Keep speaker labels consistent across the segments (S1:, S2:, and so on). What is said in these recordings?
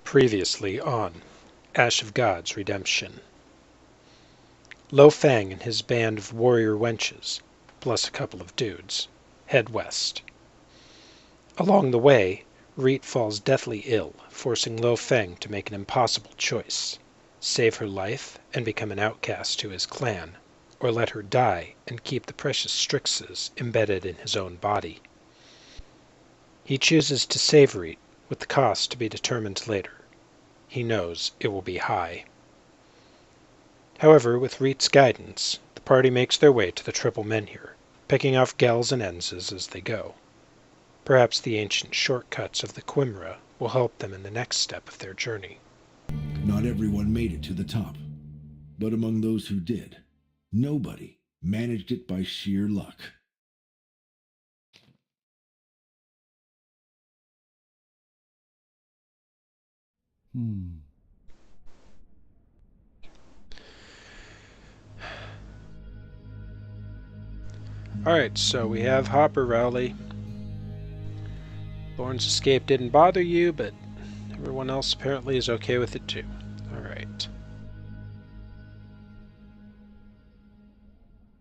S1: Previously on Ash of God's Redemption. Lo Fang and his band of warrior wenches, plus a couple of dudes, head west. Along the way, Reet falls deathly ill, forcing Lo Fang to make an impossible choice: save her life and become an outcast to his clan, or let her die and keep the precious Strixes embedded in his own body. He chooses to save Reet, with the cost to be determined later. He knows it will be high. However, with Reet's guidance, the party makes their way to the Triple Menhir, picking off Gels and Enzes as they go. Perhaps the ancient shortcuts of the Quimera will help them in the next step of their journey.
S2: Not everyone made it to the top, but among those who did, nobody managed it by sheer luck.
S1: Alright, so we have Hopper Rowley. Thorn's escape didn't bother you, but everyone else apparently is okay with it too. Alright.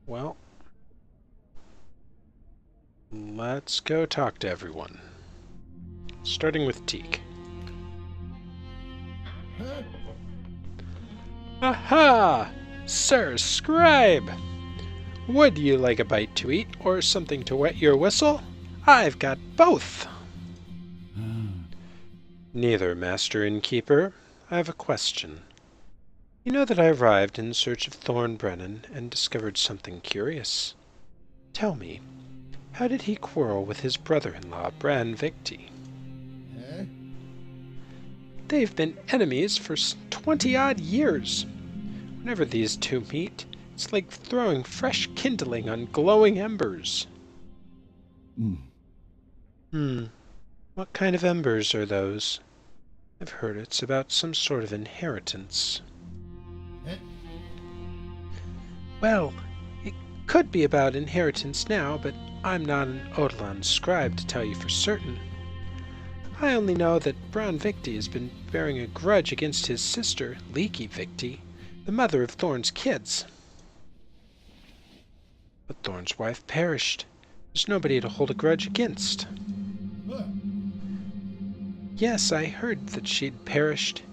S1: Well, let's go talk to everyone. Starting with Teak. Aha! Sir Scribe! Would you like a bite to eat, or something to wet your whistle? I've got both! Neither, Master Innkeeper. I have a question. You know that I arrived in search of Thorn Brennan and discovered something curious. Tell me, how did he quarrel with his brother-in-law, Bran Victi? They've been enemies for 20-odd years. Whenever these two meet, it's like throwing fresh kindling on glowing embers. What kind of embers are those? I've heard it's about some sort of inheritance. Well, it could be about inheritance now, but I'm not an Eidolon scribe to tell you for certain. I only know that Bran Victi has been bearing a grudge against his sister, Leaky Victi, the mother of Thorn's kids. But Thorn's wife perished. There's nobody to hold a grudge against. Yes, I heard that she'd perished. It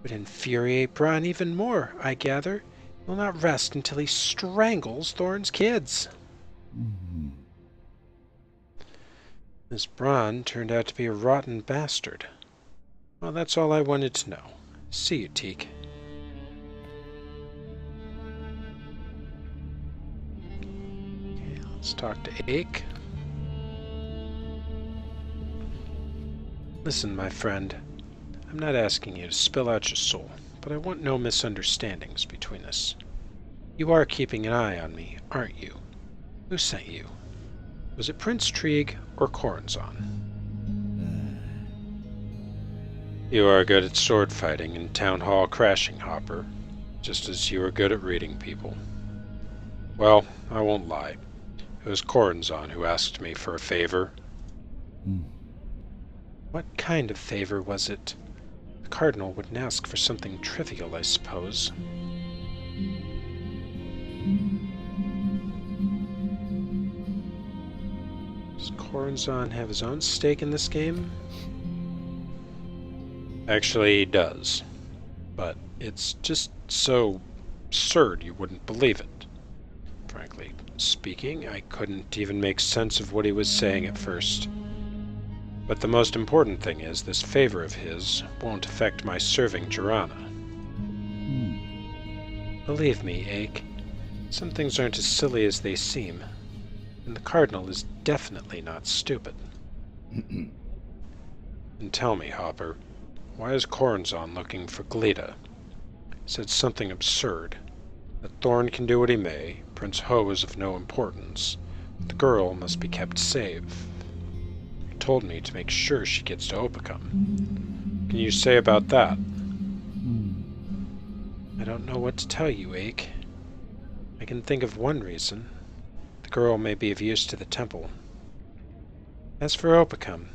S1: would infuriate Bran even more, I gather. He'll not rest until he strangles Thorn's kids. This Bran turned out to be a rotten bastard. Well, that's all I wanted to know. See you, Teak. Okay, let's talk to Ake. Listen, my friend. I'm not asking you to spill out your soul, but I want no misunderstandings between us. You are keeping an eye on me, aren't you? Who sent you? Was it Prince Trieg or Corazon? You are good at sword fighting and town hall crashing, Hopper, just as you are good at reading people. Well, I won't lie. It was Corazon who asked me for a favor. What kind of favor was it? The Cardinal wouldn't ask for something trivial, I suppose. Does Corazon have his own stake in this game? Actually, he does. But it's just so absurd you wouldn't believe it. Frankly speaking, I couldn't even make sense of what he was saying at first. But the most important thing is, this favor of his won't affect my serving Jorana. Believe me, Ake, some things aren't as silly as they seem, and the Cardinal is definitely not stupid. And tell me, Hopper, why is Corazon looking for Gleda? He said something absurd. That Thorn can do what he may, Prince Ho is of no importance, but the girl must be kept safe. Told me to make sure she gets to Opicum. Can you say about that? I don't know what to tell you, Ake. I can think of one reason. The girl may be of use to the temple. As for Opicum,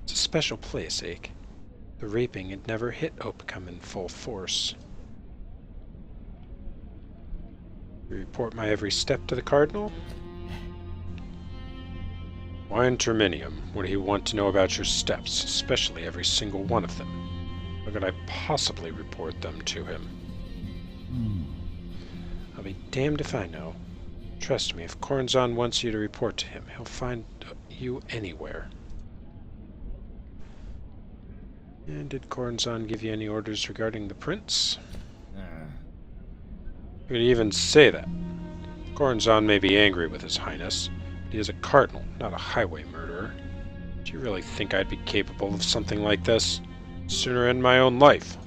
S1: it's a special place, Ake. The reaping had never hit Opicum in full force. You report my every step to the Cardinal? Why in Terminium would he want to know about your steps, especially every single one of them? How could I possibly report them to him? I'll be damned if I know. Trust me, if Corazon wants you to report to him, he'll find you anywhere. And did Corazon give you any orders regarding the prince? You could even say that. Corazon may be angry with his highness, but he is a cardinal, not a highway murderer. Do you really think I'd be capable of something like this? I'd sooner end my own life.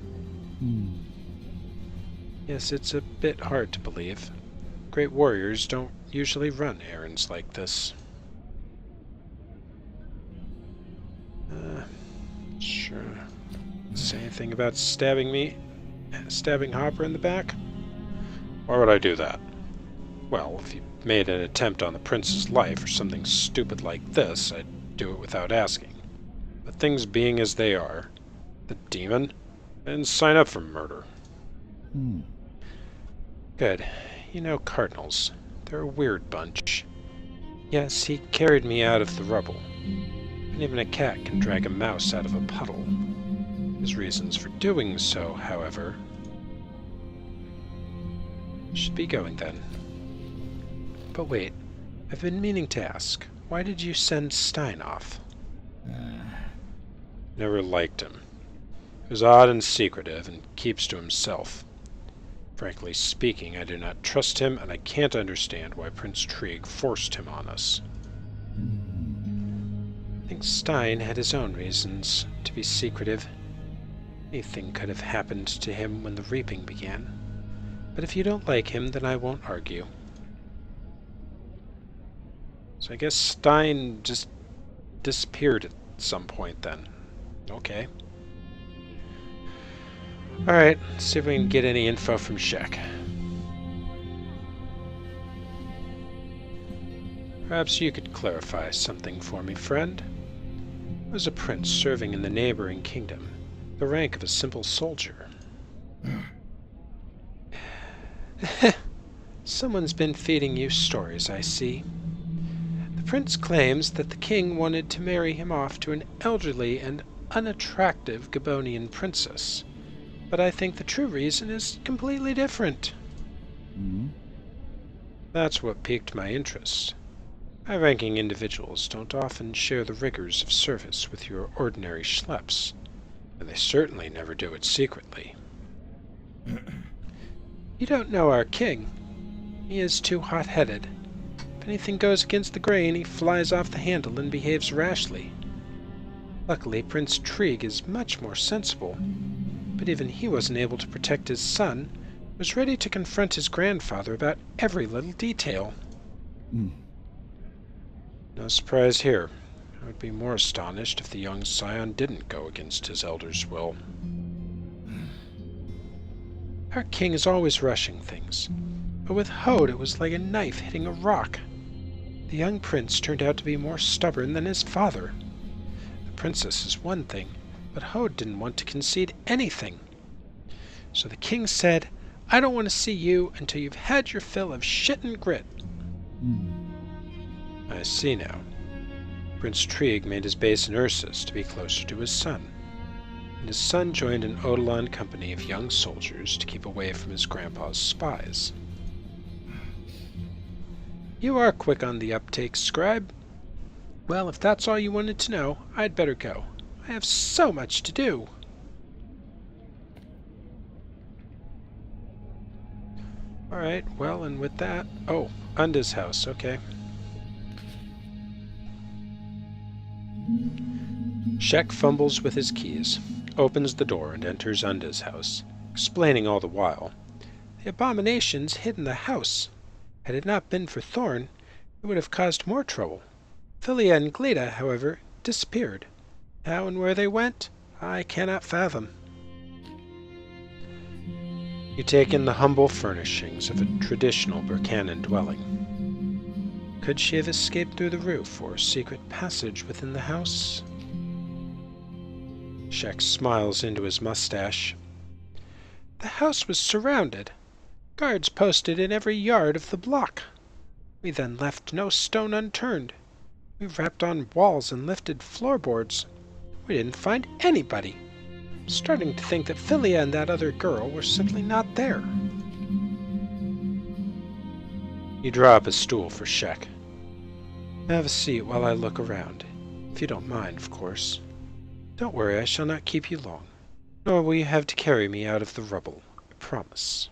S1: Yes, it's a bit hard to believe. Great warriors don't usually run errands like this. Sure. Say anything about stabbing Hopper in the back? Why would I do that? Well, if you made an attempt on the prince's life or something stupid like this, I'd do it without asking. But things being as they are, the demon, I didn't sign up for murder. Good. You know cardinals. They're a weird bunch. Yes, he carried me out of the rubble. And even a cat can drag a mouse out of a puddle. His reasons for doing so, however... Should be going then. But wait, I've been meaning to ask, why did you send Stein off? Never liked him. He was odd and secretive, and keeps to himself. Frankly speaking, I do not trust him, and I can't understand why Prince Trig forced him on us. I think Stein had his own reasons to be secretive. Anything could have happened to him when the reaping began. But if you don't like him, then I won't argue. So I guess Stein just disappeared at some point then. Okay. Alright, see if we can get any info from Shek. Perhaps you could clarify something for me, friend. I was a prince serving in the neighboring kingdom, the rank of a simple soldier. Someone's been feeding you stories, I see. The prince claims that the king wanted to marry him off to an elderly and unattractive Gabonian princess. But I think the true reason is completely different. That's what piqued my interest. High-ranking individuals don't often share the rigors of service with your ordinary schleps, and they certainly never do it secretly. You don't know our king. He is too hot-headed. If anything goes against the grain, he flies off the handle and behaves rashly. Luckily, Prince Trig is much more sensible, but even he wasn't able to protect his son, was ready to confront his grandfather about every little detail. No surprise here. I would be more astonished if the young scion didn't go against his elder's will. Our king is always rushing things, but with Hode it was like a knife hitting a rock. The young prince turned out to be more stubborn than his father. The princess is one thing, but Hode didn't want to concede anything. So the king said, I don't want to see you until you've had your fill of shit and grit. I see now. Prince Trig made his base in Ursus to be closer to his son, and his son joined an Eidolon company of young soldiers to keep away from his grandpa's spies. You are quick on the uptake, scribe. Well, if that's all you wanted to know, I'd better go. I have so much to do. Alright, well, and with that... Oh, Unda's house, okay. Shek fumbles with his keys, opens the door, and enters Unda's house, explaining all the while. The abominations hid in the house. Had it not been for Thorn, it would have caused more trouble. Philia and Gleda, however, disappeared. How and where they went, I cannot fathom. You take in the humble furnishings of a traditional Burkanan dwelling. Could she have escaped through the roof or secret passage within the house? Shek smiles into his mustache. The house was surrounded. Guards posted in every yard of the block. We then left no stone unturned. We rapped on walls and lifted floorboards. We didn't find anybody. I'm starting to think that Philia and that other girl were simply not there. You draw up a stool for Shek. Have a seat while I look around. If you don't mind, of course. Don't worry, I shall not keep you long. Nor will you have to carry me out of the rubble. I promise.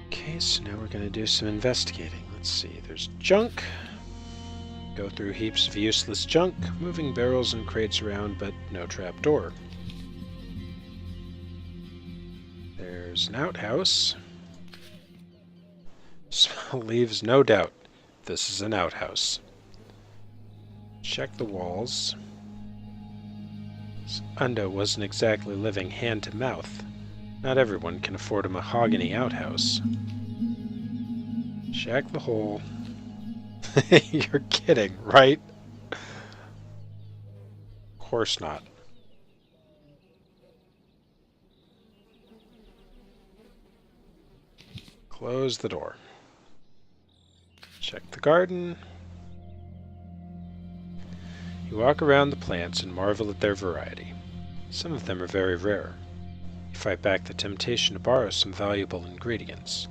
S1: Okay, so now we're going to do some investigating. Let's see, there's junk. Go through heaps of useless junk, moving barrels and crates around, but no trapdoor. There's an outhouse. Smell leaves no doubt this is an outhouse. Check the walls. This Unda wasn't exactly living hand to mouth. Not everyone can afford a mahogany outhouse. Check the hole. You're kidding, right? Of course not. Close the door. Check the garden. You walk around the plants and marvel at their variety. Some of them are very rare. You fight back the temptation to borrow some valuable ingredients.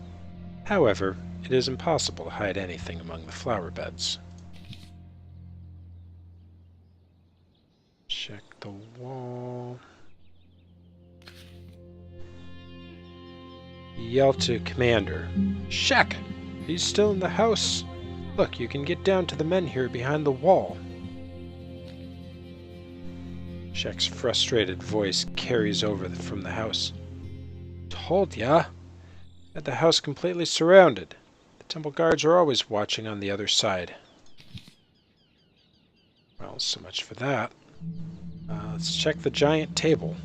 S1: However, it is impossible to hide anything among the flower beds. Check the wall. Yell to Commander. Shek! He's still in the house. Look, you can get down to the men here behind the wall. Shek's frustrated voice carries over from the house. Told ya! Had the house completely surrounded. The temple guards are always watching on the other side. Well, so much for that. Let's check the giant table.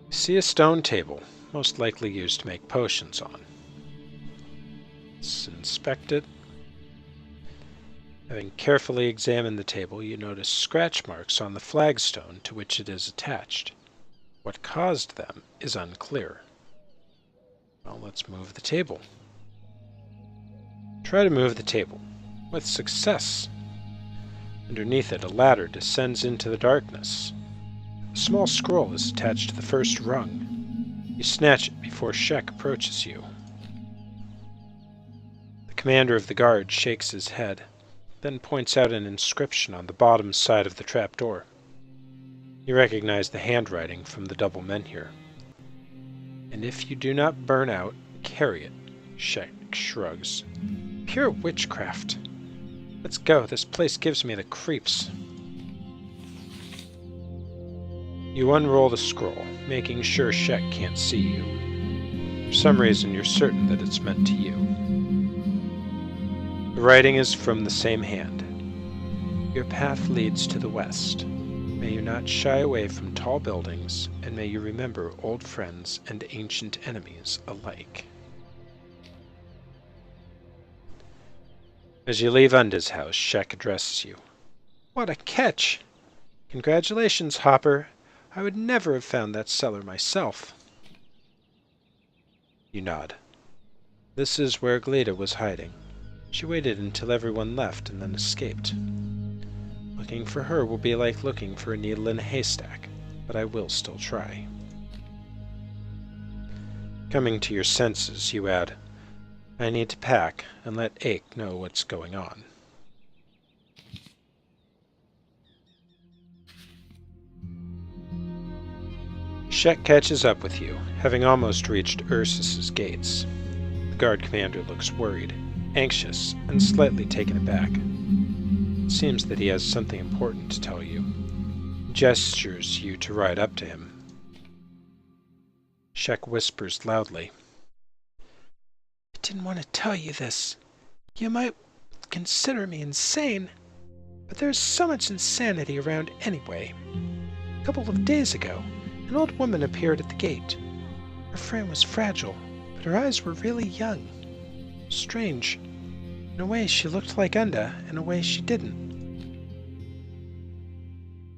S1: See a stone table, most likely used to make potions on. Let's inspect it. Having carefully examined the table, you notice scratch marks on the flagstone to which it is attached. What caused them is unclear. Well, let's move the table. Try to move the table. With success. Underneath it, a ladder descends into the darkness. A small scroll is attached to the first rung. You snatch it before Shek approaches you. The commander of the guard shakes his head, then points out an inscription on the bottom side of the trapdoor. You recognize the handwriting from the double menhir. And if you do not burn out, carry it, Shek shrugs. Pure witchcraft. Let's go, this place gives me the creeps. You unroll the scroll, making sure Shek can't see you. For some reason, you're certain that it's meant to you. The writing is from the same hand. Your path leads to the west. May you not shy away from tall buildings, and may you remember old friends and ancient enemies alike. As you leave Unda's house, Shek addresses you. What a catch! Congratulations, Hopper. I would never have found that cellar myself. You nod. This is where Gleda was hiding. She waited until everyone left and then escaped. Looking for her will be like looking for a needle in a haystack, but I will still try. Coming to your senses, you add, I need to pack and let Ake know what's going on. Shek catches up with you, having almost reached Ursus's gates. The guard commander looks worried, anxious, and slightly taken aback. It seems that he has something important to tell you. He gestures you to ride up to him. Shek whispers loudly. I didn't want to tell you this. You might consider me insane, but there's so much insanity around anyway. A couple of days ago, an old woman appeared at the gate. Her frame was fragile, but her eyes were really young. Strange. In a way she looked like Unda, in a way she didn't.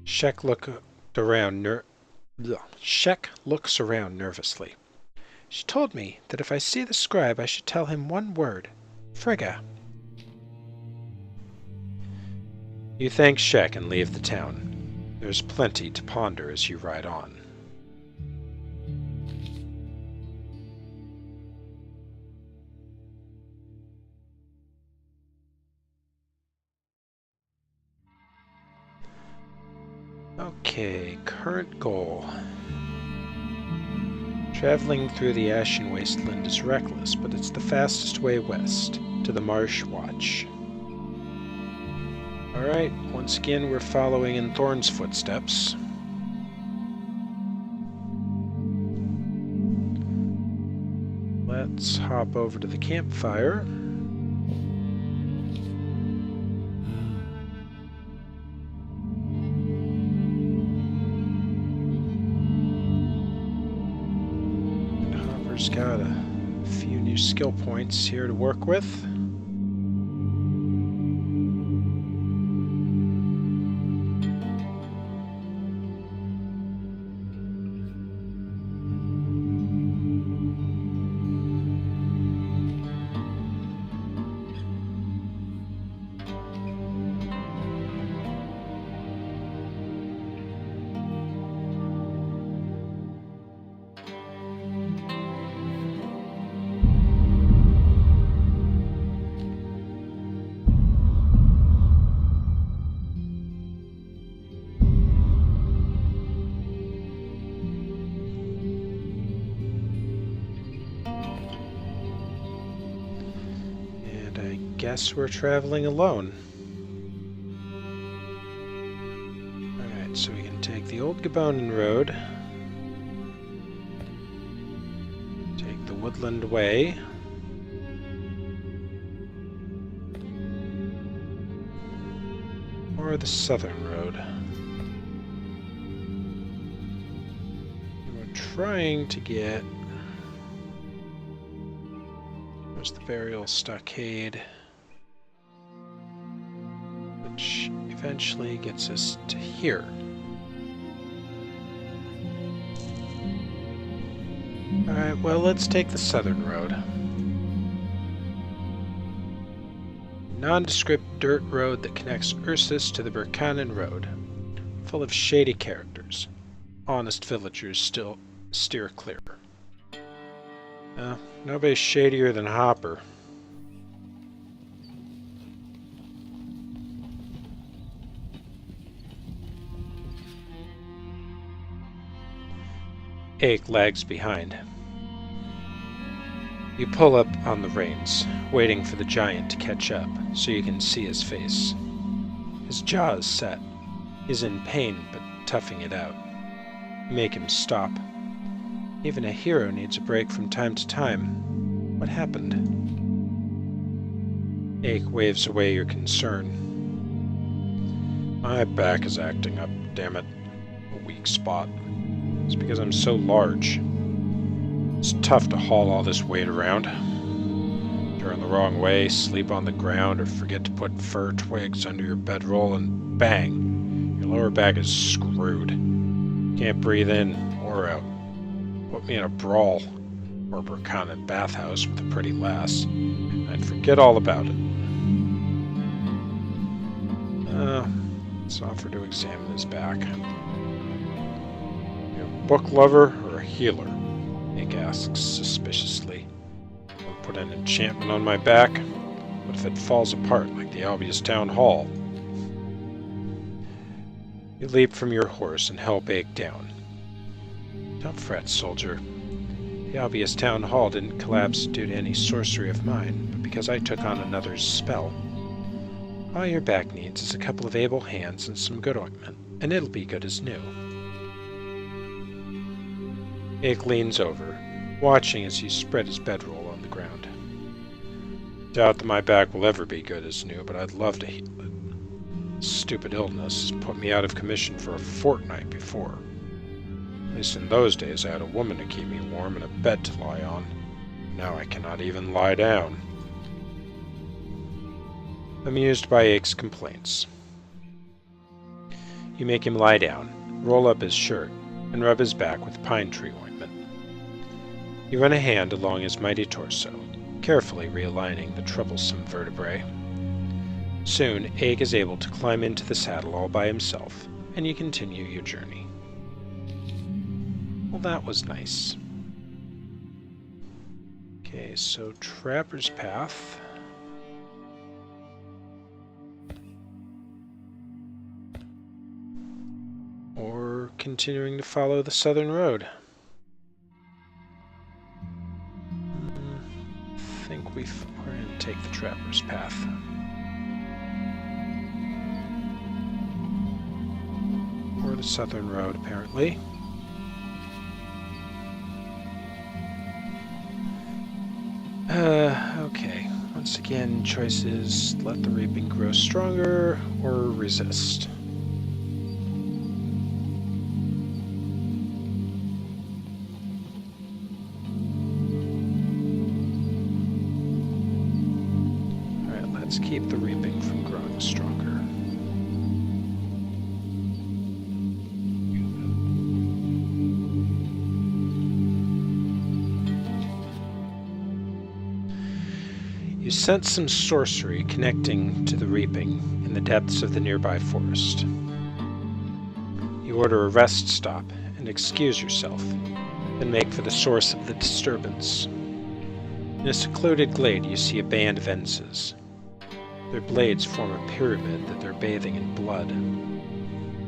S1: Shek looks around nervously. She told me that if I see the scribe I should tell him one word. Frigga. You thank Shek and leave the town. There's plenty to ponder as you ride on. Okay, current goal. Traveling through the Ashen Wasteland is reckless, but it's the fastest way west, to the Marsh Watch. Alright, once again we're following in Thorn's footsteps. Let's hop over to the campfire. Hopper's got a few new skill points here to work with. Guess we're traveling alone. Alright, so we can take the old Gabonin Road, take the Woodland Way, or the Southern Road. And we're trying to get... There's the Burial Stockade, which eventually gets us to here. Alright, well, let's take the Southern Road. Nondescript dirt road that connects Ursus to the Birkanen Road. Full of shady characters. Honest villagers still steer clear. Nobody's shadier than Hopper. Ake lags behind. You pull up on the reins, waiting for the giant to catch up, so you can see his face. His jaw is set. He's in pain, but toughing it out. You make him stop. Even a hero needs a break from time to time. What happened? Ake waves away your concern. My back is acting up, damn it. A weak spot. It's because I'm so large. It's tough to haul all this weight around. Turn the wrong way, sleep on the ground, or forget to put fir twigs under your bedroll, and bang! Your lower back is screwed. Can't breathe in or out. Put me in a brawl or a Birkanen bathhouse with a pretty lass. I'd forget all about it. Let's offer to examine his back. You a book lover or a healer? Nick asks suspiciously. I'll put an enchantment on my back. What if it falls apart like the Albius Town Hall? You leap from your horse and help Ake down. Don't fret, soldier. The Albius Town Hall didn't collapse due to any sorcery of mine, but because I took on another's spell. All your back needs is a couple of able hands and some good ointment, and it'll be good as new. Ake leans over, watching as you spread his bedroll on the ground. Doubt that my back will ever be good as new, but I'd love to heal it. Stupid illness put me out of commission for a fortnight before. At least in those days I had a woman to keep me warm and a bed to lie on. Now I cannot even lie down. Amused by Ake's complaints, you make him lie down, roll up his shirt, and rub his back with pine tree ointment. You run a hand along his mighty torso, carefully realigning the troublesome vertebrae. Soon, Ake is able to climb into the saddle all by himself, and you continue your journey. Well, that was nice. Okay, so Trapper's Path. Or continuing to follow the southern road. I think we're going to take the Trapper's Path. Or the southern road, apparently. Okay. Once again, choices: let the reaping grow stronger or resist. Alright, let's keep the reaping from growing stronger. You sense some sorcery connecting to the reaping in the depths of the nearby forest. You order a rest stop and excuse yourself, then make for the source of the disturbance. In a secluded glade you see a band of enses. Their blades form a pyramid that they're bathing in blood.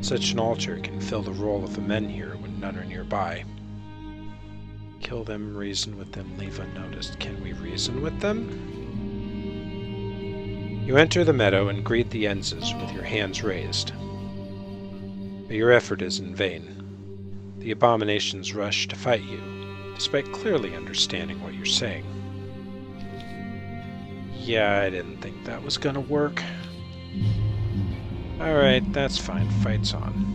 S1: Such an altar can fill the role of a menhir when none are nearby. Kill them, reason with them, leave unnoticed. Can we reason with them? You enter the meadow and greet the enses with your hands raised. But your effort is in vain. The abominations rush to fight you, despite clearly understanding what you're saying. Yeah, I didn't think that was gonna work. Alright, that's fine. Fight's on.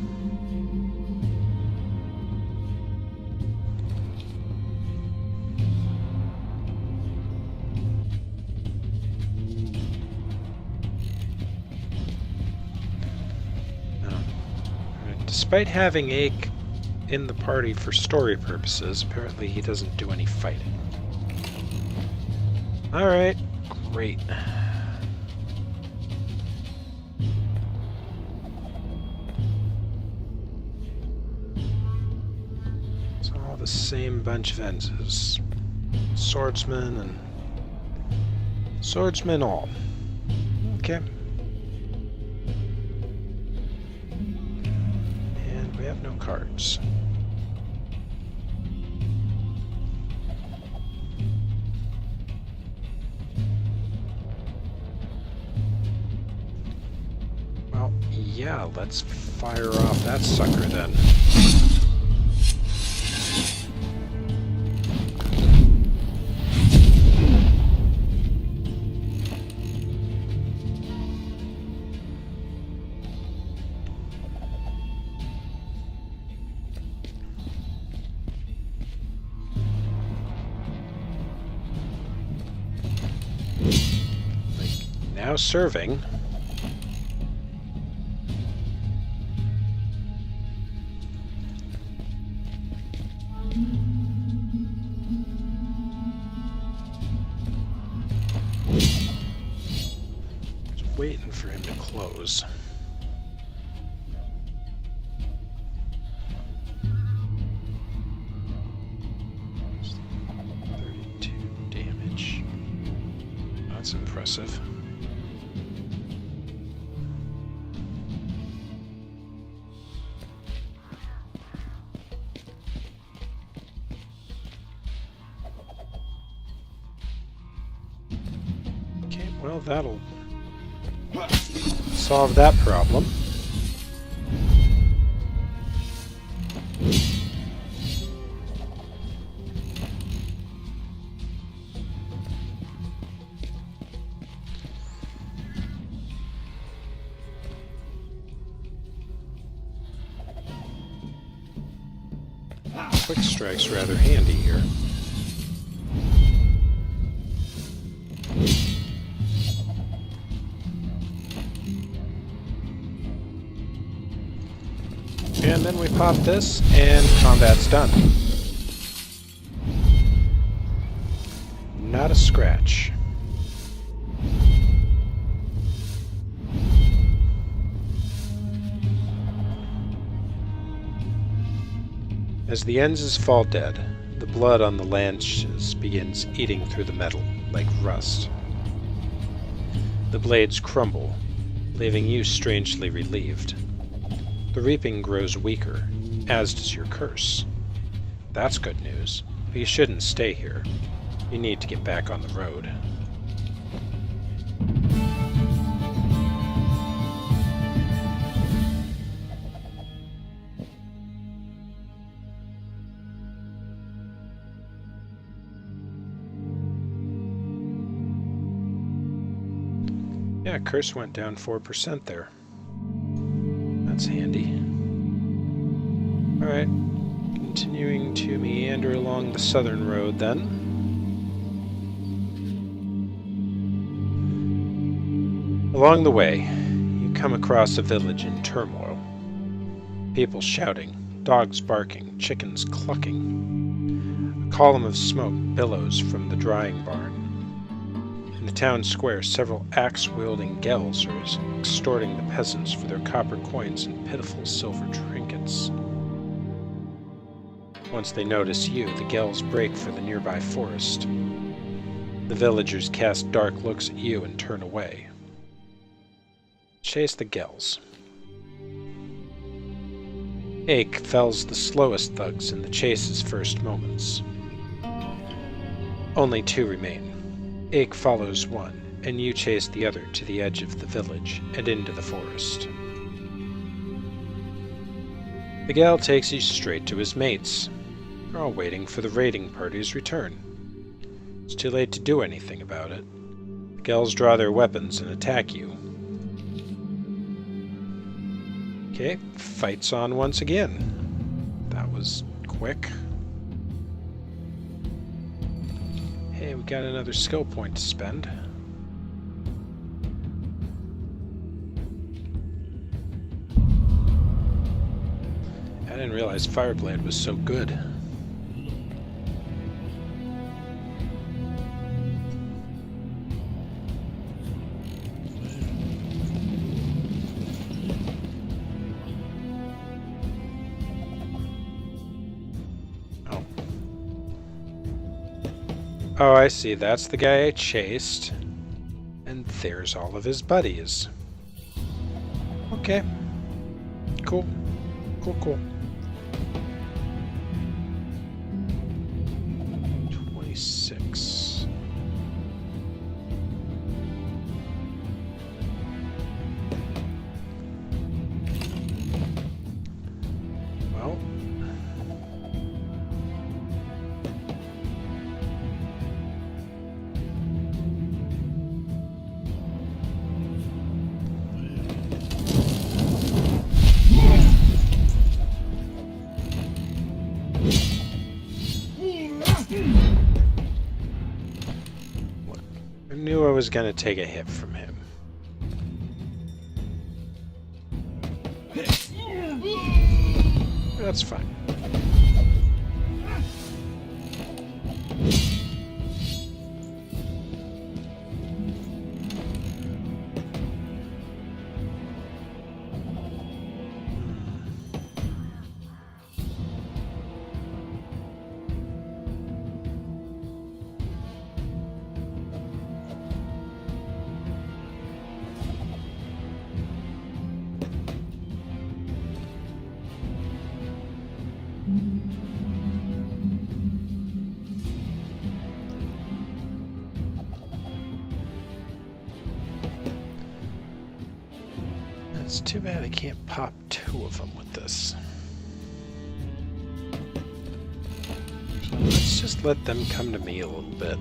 S1: Despite having Ake in the party for story purposes, apparently he doesn't do any fighting. Alright, great. It's all the same bunch of enses. Swordsmen and... swordsmen all. Okay. We have no cards. Well, yeah, let's fire off that sucker then. Now serving. Just waiting for him to close. That's impressive. Okay, well, that'll solve that problem. Quick strike's rather handy here. And then we pop this, and combat's done. Not a scratch. As the Enses fall dead, the blood on the lances begins eating through the metal like rust. The blades crumble, leaving you strangely relieved. The reaping grows weaker, as does your curse. That's good news, but you shouldn't stay here. You need to get back on the road. Yeah, curse went down 4% there. That's handy. Alright, continuing to meander along the southern road then. Along the way, you come across a village in turmoil. People shouting, dogs barking, chickens clucking. A column of smoke billows from the drying barn. In the town square, several axe-wielding Gells are extorting the peasants for their copper coins and pitiful silver trinkets. Once they notice you, the Gells break for the nearby forest. The villagers cast dark looks at you and turn away. Chase the Gells. Ake fells the slowest thugs in the chase's first moments. Only 2 remain. Ake follows one, and you chase the other to the edge of the village and into the forest. The Gel takes you straight to his mates. They're all waiting for the raiding party's return. It's too late to do anything about it. The Gels draw their weapons and attack you. Okay, fight's on once again. That was quick. Hey, we got another skill point to spend. I didn't realize Fireblade was so good. Oh, I see. That's the guy I chased. And there's all of his buddies. Okay. Cool. Cool. 26. Well. I knew I was going to take a hit from him. That's fine. It's too bad I can't pop 2 of them with this. So let's just let them come to me a little bit.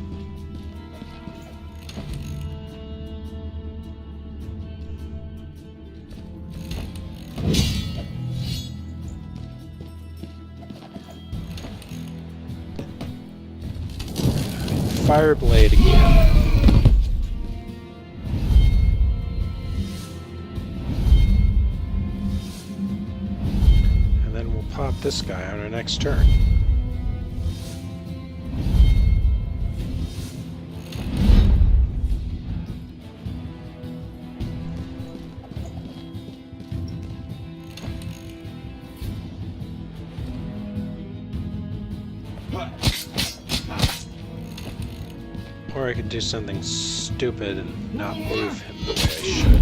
S1: fire blade again. And then we'll pop this guy on our next turn. Or I could do something stupid and not move him the way I should.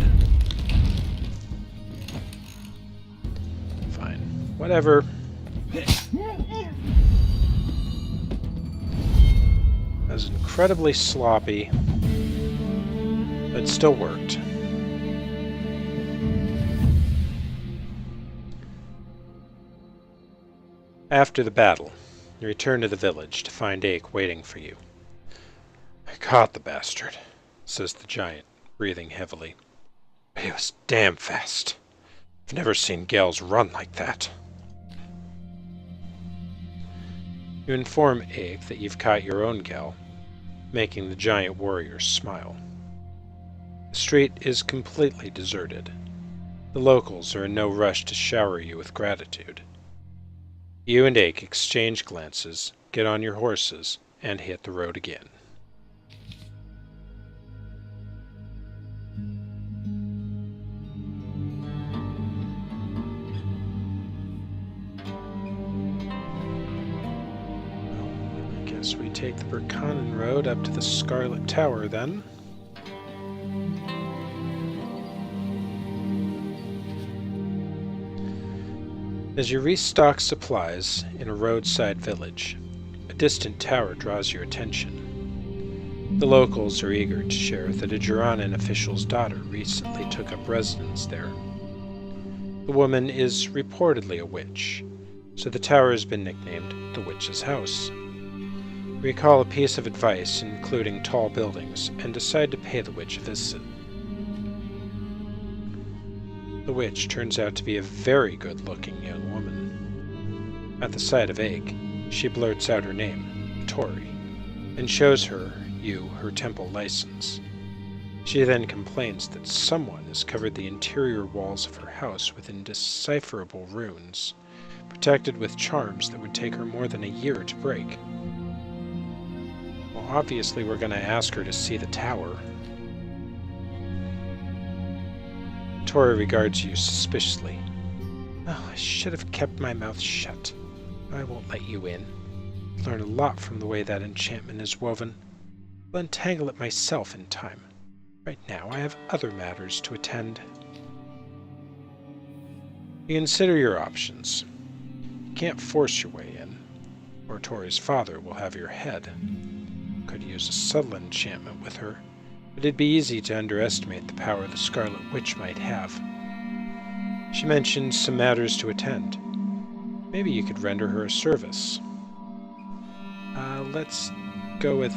S1: Fine. Whatever. That was incredibly sloppy, but it still worked. After the battle, you return to the village to find Ake waiting for you. "I caught the bastard," says the giant, breathing heavily. "But he was damn fast. I've never seen gals run like that." You inform Ake that you've caught your own gal, making the giant warrior smile. The street is completely deserted. The locals are in no rush to shower you with gratitude. You and Ake exchange glances, get on your horses, and hit the road again. I guess we take the Burkanan Road up to the Scarlet Tower then. As you restock supplies in a roadside village, a distant tower draws your attention. The locals are eager to share that a Juranan official's daughter recently took up residence there. The woman is reportedly a witch, so the tower has been nicknamed the Witch's House. Recall a piece of advice, including tall buildings, and decide to pay the witch a visit. The witch turns out to be a very good-looking young woman. At the sight of Ake, she blurts out her name, Tori, and shows you her temple license. She then complains that someone has covered the interior walls of her house with indecipherable runes, protected with charms that would take her more than a year to break. Well, obviously we're going to ask her to see the tower. Tori regards you suspiciously. "Oh, I should have kept my mouth shut. I won't let you in. Learn a lot from the way that enchantment is woven. I'll untangle it myself in time. Right now, I have other matters to attend." You consider your options. You can't force your way in, or Tori's father will have your head. Could use a subtle enchantment with her, but it'd be easy to underestimate the power the Scarlet Witch might have. She mentioned some matters to attend. Maybe you could render her a service. Let's go with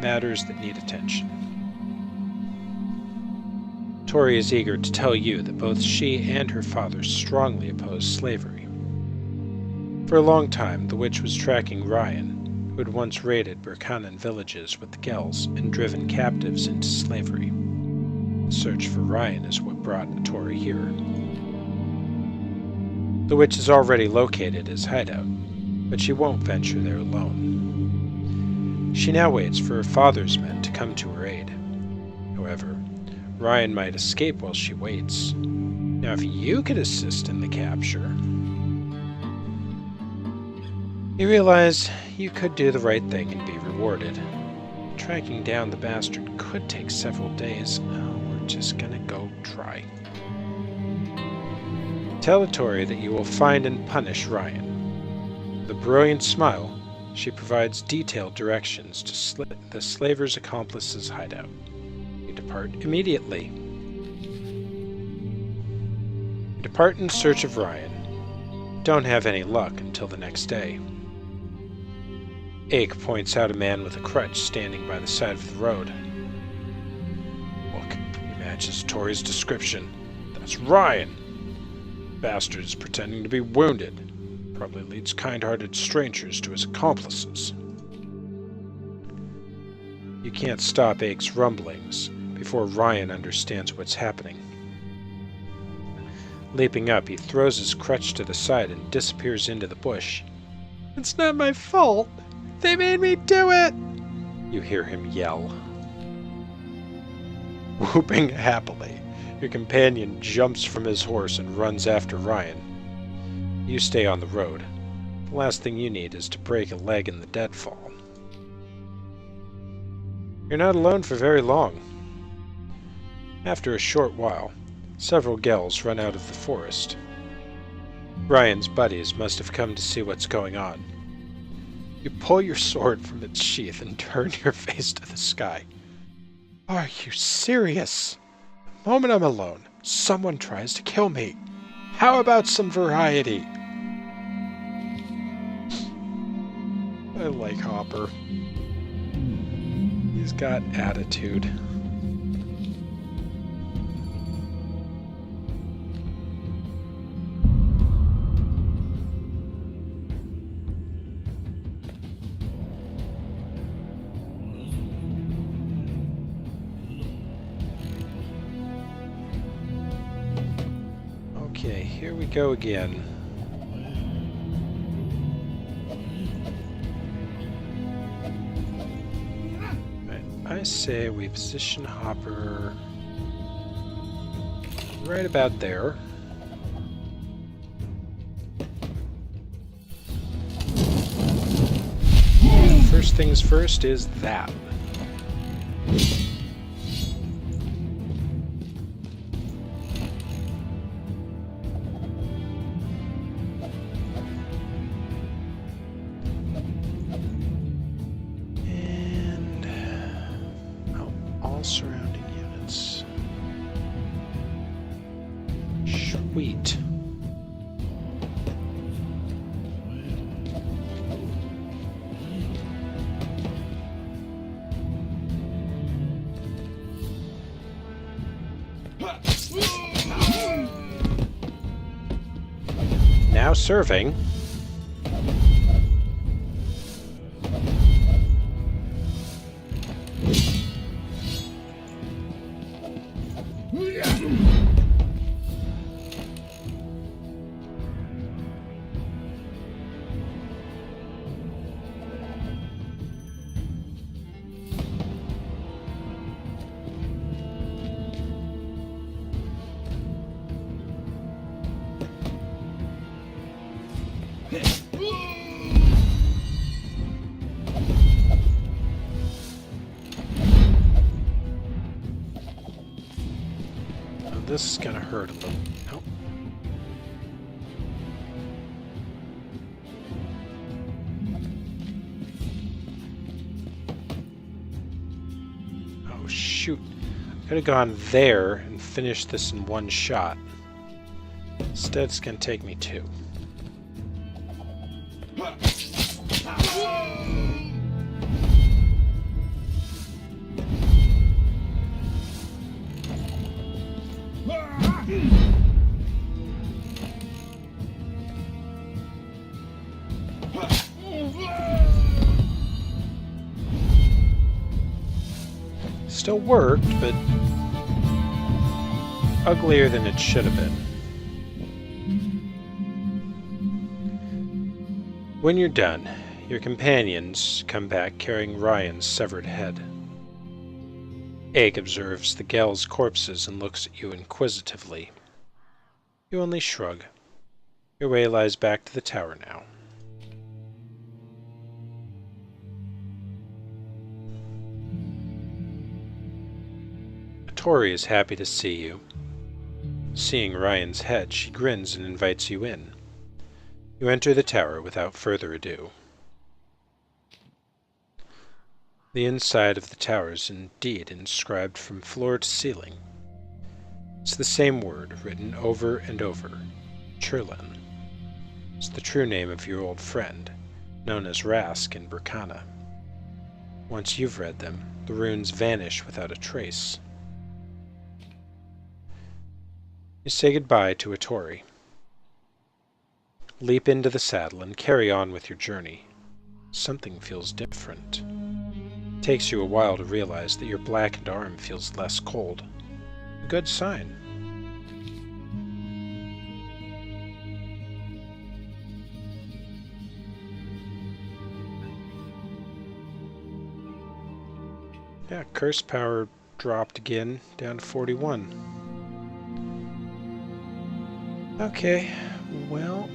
S1: matters that need attention. Tori is eager to tell you that both she and her father strongly oppose slavery. For a long time, the witch was tracking Ryan, who had once raided Burkanan villages with the Gels and driven captives into slavery. The search for Ryan is what brought Tori here. The witch has already located his hideout, but she won't venture there alone. She now waits for her father's men to come to her aid. However, Ryan might escape while she waits. Now, if you could assist in the capture... You realize you could do the right thing and be rewarded. Tracking down the bastard could take several days. We're just gonna go try. Tell Tori that you will find and punish Ryan. With a brilliant smile, she provides detailed directions to the slaver's accomplice's hideout. You depart immediately. You depart in search of Ryan. Don't have any luck until the next day. Ake points out a man with a crutch standing by the side of the road. Look, he matches Tori's description. That's Ryan. The bastard is pretending to be wounded. Probably leads kind-hearted strangers to his accomplices. You can't stop Ake's rumblings before Ryan understands what's happening. Leaping up, he throws his crutch to the side and disappears into the bush. "It's not my fault! They made me do it!" You hear him yell. Whooping happily, your companion jumps from his horse and runs after Ryan. You stay on the road. The last thing you need is to break a leg in the deadfall. You're not alone for very long. After a short while, several Gels run out of the forest. Ryan's buddies must have come to see what's going on. You pull your sword from its sheath and turn your face to the sky. Are you serious? The moment I'm alone, someone tries to kill me. How about some variety? I like Hopper. He's got attitude. Okay, here we go again. I say we position Hopper right about there. First things first is that. Surrounding units. Sweet. Now serving. This is gonna hurt a little. Nope. Oh shoot. Could have gone there and finished this in one shot. Instead it's gonna take me two. Still worked, but uglier than it should have been. When you're done, your companions come back carrying Ryan's severed head. Ake observes the Gel's corpses and looks at you inquisitively. You only shrug. Your way lies back to the tower now. Tori is happy to see you. Seeing Ryan's head, she grins and invites you in. You enter the tower without further ado. The inside of the tower is indeed inscribed from floor to ceiling. It's the same word written over and over, Churlen. It's the true name of your old friend, known as Rask in Burkana. Once you've read them, the runes vanish without a trace. You say goodbye to Atori. Leap into the saddle and carry on with your journey. Something feels different. It takes you a while to realize that your blackened arm feels less cold. A good sign. Yeah, curse power dropped again, down to 41. Okay, well...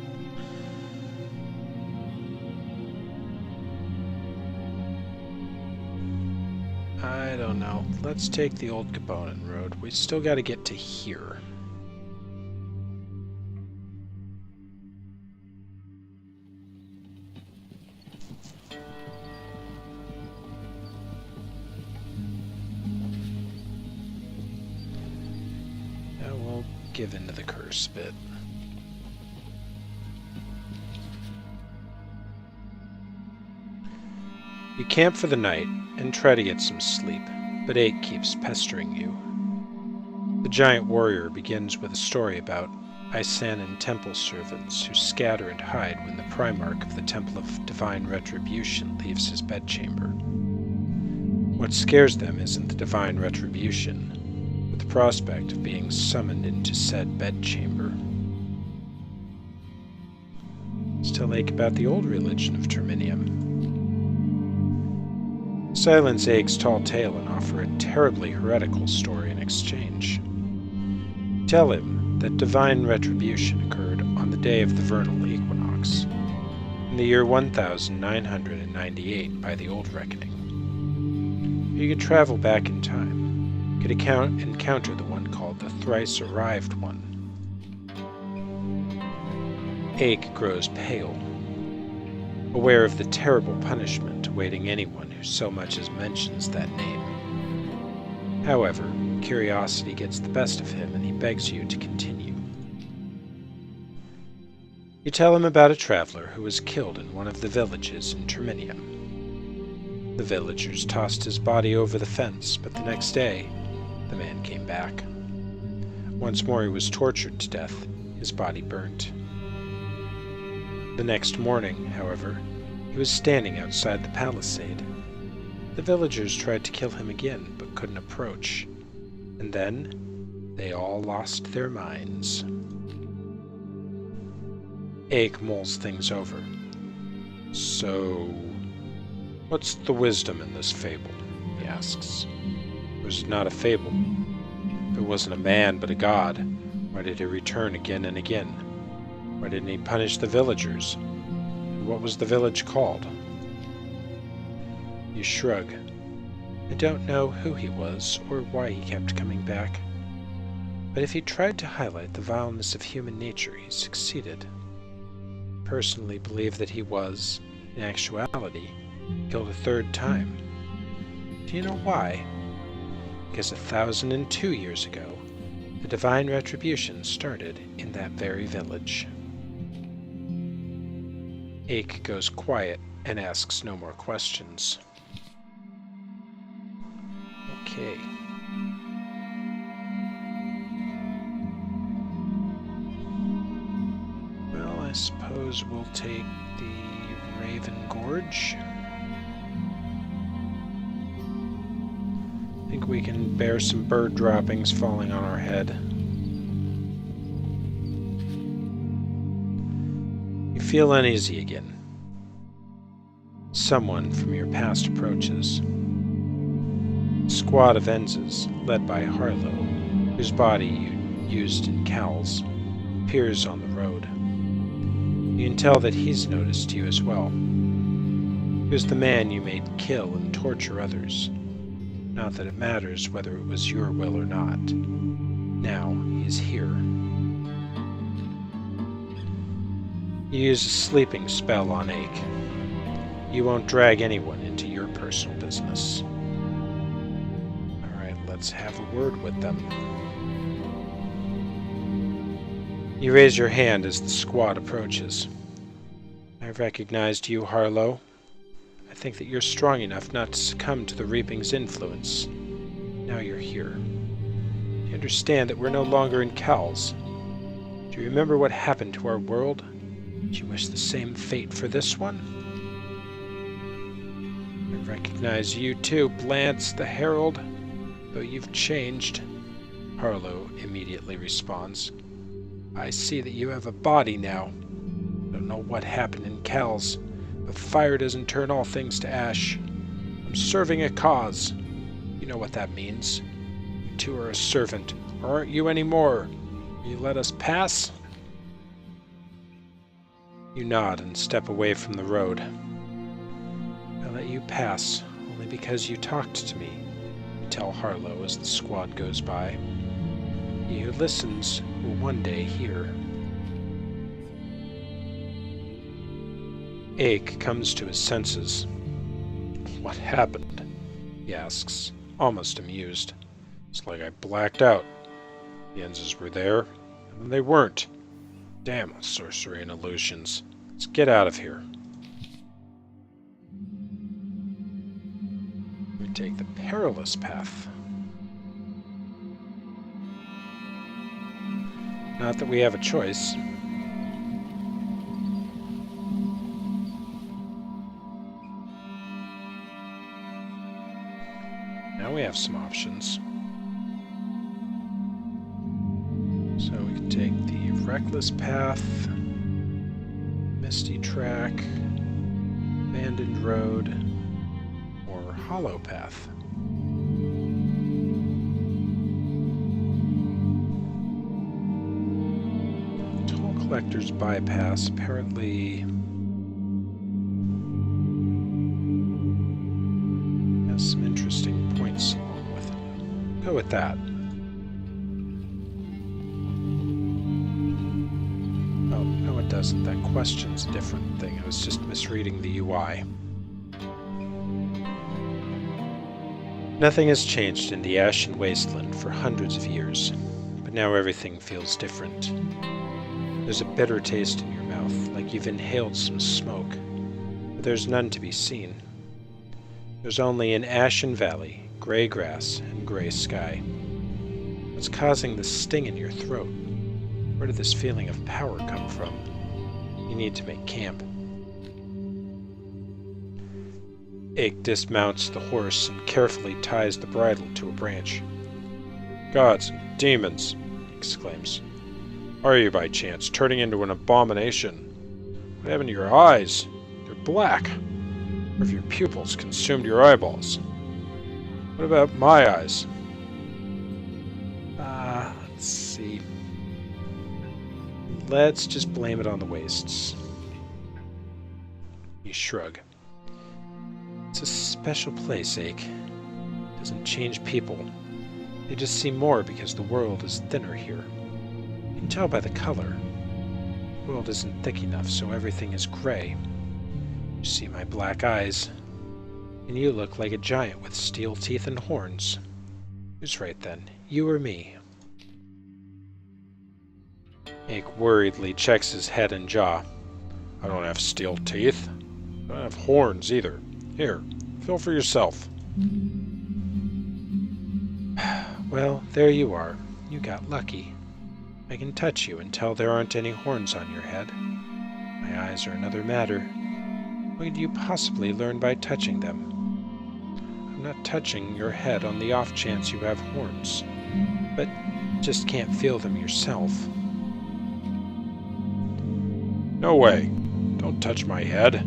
S1: I don't know. Let's take the old Gabonin road. We still gotta get to here. Now we'll give into the curse bit. You camp for the night and try to get some sleep, but ache keeps pestering you. The giant warrior begins with a story about Isanan temple servants who scatter and hide when the Primarch of the Temple of Divine Retribution leaves his bedchamber. What scares them isn't the divine retribution, but the prospect of being summoned into said bedchamber. Still ache about the old religion of Terminium. Silence Ache's tall tale and offer a terribly heretical story in exchange. Tell him that divine retribution occurred on the day of the vernal equinox, in the year 1998 by the old reckoning. You could travel back in time, could encounter the one called the Thrice Arrived One. Ache grows pale, aware of the terrible punishment awaiting anyone who so much as mentions that name. However, curiosity gets the best of him and he begs you to continue. You tell him about a traveler who was killed in one of the villages in Terminium. The villagers tossed his body over the fence, but the next day, the man came back. Once more he was tortured to death, his body burnt. The next morning, however, he was standing outside the palisade. The villagers tried to kill him again, but couldn't approach. And then, they all lost their minds. Ache mulls things over. So, what's the wisdom in this fable? He asks. It was not a fable. If it wasn't a man but a god, why did he return again and again? Why didn't he punish the villagers? And what was the village called? You shrug. I don't know who he was or why he kept coming back. But if he tried to highlight the vileness of human nature, he succeeded. I personally believe that he was, in actuality, killed a third time. Do you know why? Because 1,002 years ago, the divine retribution started in that very village. Ache goes quiet and asks no more questions. Okay. Well, I suppose we'll take the Raven Gorge. I think we can bear some bird droppings falling on our head. You feel uneasy again. Someone from your past approaches. A squad of Enzes, led by Harlow, whose body you used in cowls, appears on the road. You can tell that he's noticed you as well. He was the man you made kill and torture others. Not that it matters whether it was your will or not. Now he is here. You use a sleeping spell on Ache. You won't drag anyone into your personal business. Alright, let's have a word with them. You raise your hand as the squad approaches. I've recognized you, Harlow. I think that you're strong enough not to succumb to the Reaping's influence. Now you're here. Do you understand that we're no longer in Cowls? Do you remember what happened to our world? Do you wish the same fate for this one? I recognize you too, Blance the Herald, though you've changed. Harlow immediately responds. I see that you have a body now. Don't know what happened in Kells, but fire doesn't turn all things to ash. I'm serving a cause. You know what that means. You two are a servant, or aren't you anymore? Will you let us pass? You nod and step away from the road. I let you pass, only because you talked to me, you tell Harlow as the squad goes by. He who listens will one day hear. Ake comes to his senses. What happened? He asks, almost amused. It's like I blacked out. The Enzes were there, and then they weren't. Damn sorcery and illusions. Let's get out of here. We take the perilous path. Not that we have a choice. Now we have some options. So we can take the reckless path, misty track, abandoned road, or hollow path. Toll collector's bypass apparently has some interesting points along with it. Go with that. Oh, no it doesn't. That question's a different thing. I was just misreading the UI. Nothing has changed in the Ashen Wasteland for hundreds of years, but now everything feels different. There's a bitter taste in your mouth, like you've inhaled some smoke, but there's none to be seen. There's only an ashen valley, gray grass, and gray sky. What's causing the sting in your throat? Where did this feeling of power come from? You need to make camp. Ake dismounts the horse and carefully ties the bridle to a branch. Gods and demons, he exclaims. Are you by chance turning into an abomination? What happened to your eyes? They're black. Or have your pupils consumed your eyeballs? What about my eyes? Let's see. Let's just blame it on the wastes. You shrug. It's a special place, Ake. It doesn't change people. They just see more because the world is thinner here. You can tell by the color. The world isn't thick enough, so everything is gray. You see my black eyes, and you look like a giant with steel teeth and horns. Who's right then, you or me? Ake worriedly checks his head and jaw. I don't have steel teeth. I don't have horns either. Here, feel for yourself. Well, there you are. You got lucky. I can touch you and tell there aren't any horns on your head. My eyes are another matter. What could you possibly learn by touching them? I'm not touching your head on the off chance you have horns, but just can't feel them yourself. No way. Don't touch my head.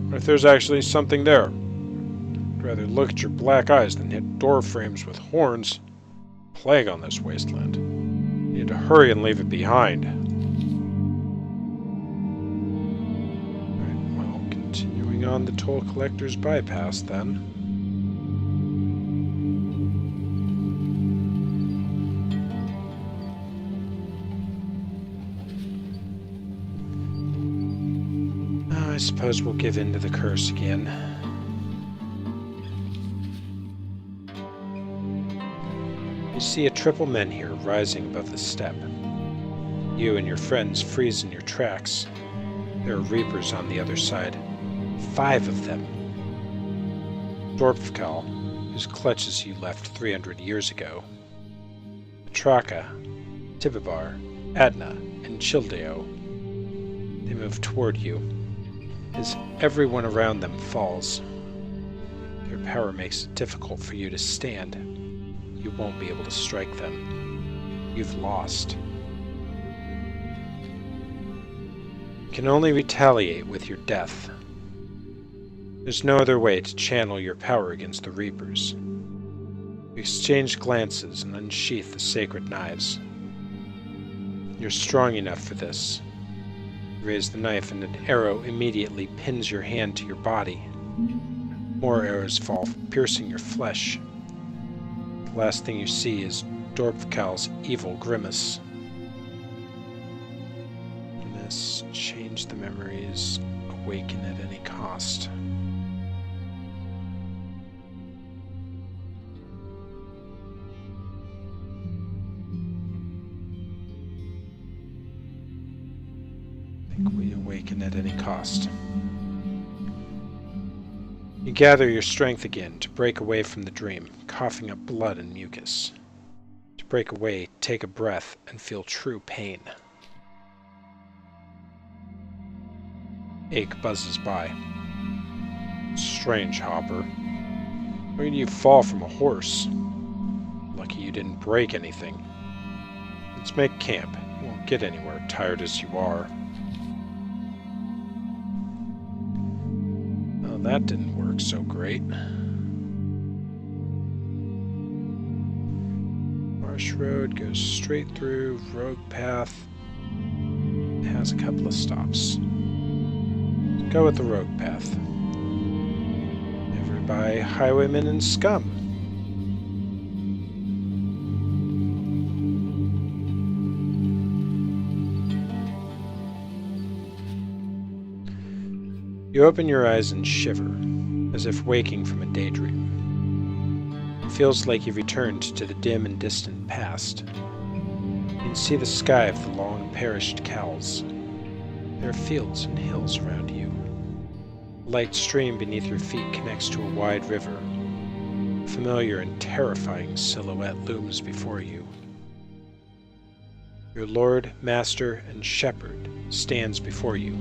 S1: What if there's actually something there? I'd rather look at your black eyes than hit door frames with horns. Plague on this wasteland. You need to hurry and leave it behind. Alright, well, continuing on the toll collector's bypass then. I suppose we'll give in to the curse again. You see a triple menhir rising above the steppe. You and your friends freeze in your tracks. There are reapers on the other side. 5 of them. Dorpfkal, whose clutches you left 300 years ago. Traka, Tibibar, Adna, and Childeo. They move toward you. As everyone around them falls. power makes it difficult for you to stand. You won't be able to strike them. You've lost. You can only retaliate with your death. There's no other way to channel your power against the Reapers. You exchange glances and unsheath the sacred knives. You're strong enough for this. You raise the knife and an arrow immediately pins your hand to your body. More arrows fall, piercing your flesh. The last thing you see is Dorpkal's evil grimace. Miss, change the memories, awaken at any cost. I think we awaken at any cost. You gather your strength again to break away from the dream, coughing up blood and mucus. To break away, take a breath and feel true pain. Ache buzzes by. Strange, Hopper. Where did you fall from a horse? Lucky you didn't break anything. Let's make camp. You won't get anywhere, tired as you are. Well, that didn't work so great. Marsh Road goes straight through, rogue path. It has a couple of stops. Go with the rogue path. Never by highwaymen and scum. You open your eyes and shiver, as if waking from a daydream. It feels like you've returned to the dim and distant past. You can see the sky of the long-perished Cowls. There are fields and hills around you. A light stream beneath your feet connects to a wide river. A familiar and terrifying silhouette looms before you. Your lord, master, and shepherd stands before you.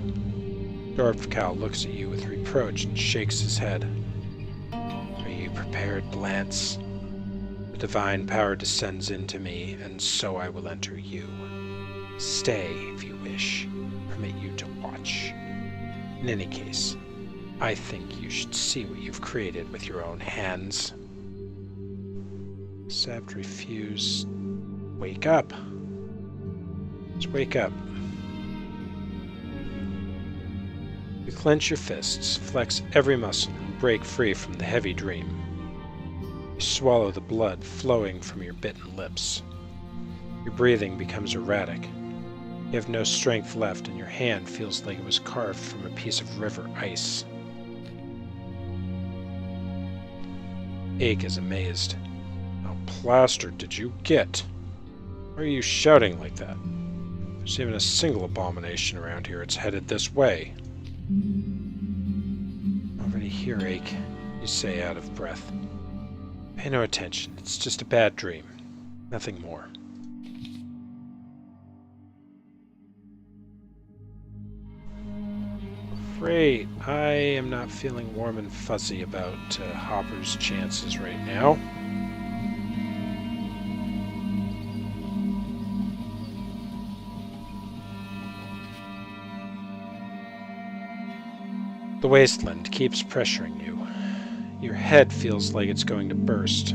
S1: Dorpkal looks at you with reproach and shakes his head. Are you prepared, Blance? The divine power descends into me, and so I will enter you. Stay, if you wish. Permit you to watch. In any case, I think you should see what you've created with your own hands. Accept, refuse. Wake up. Just wake up. You clench your fists, flex every muscle, and break free from the heavy dream. You swallow the blood flowing from your bitten lips. Your breathing becomes erratic. You have no strength left, and your hand feels like it was carved from a piece of river ice. Ache is amazed. How plastered did you get? Why are you shouting like that? There's even a single abomination around here. It's headed this way. Already here, Ache, you say out of breath. Pay no attention. It's just a bad dream. Nothing more. Great. I am not feeling warm and fuzzy about Hopper's chances right now. The wasteland keeps pressuring you. Your head feels like it's going to burst.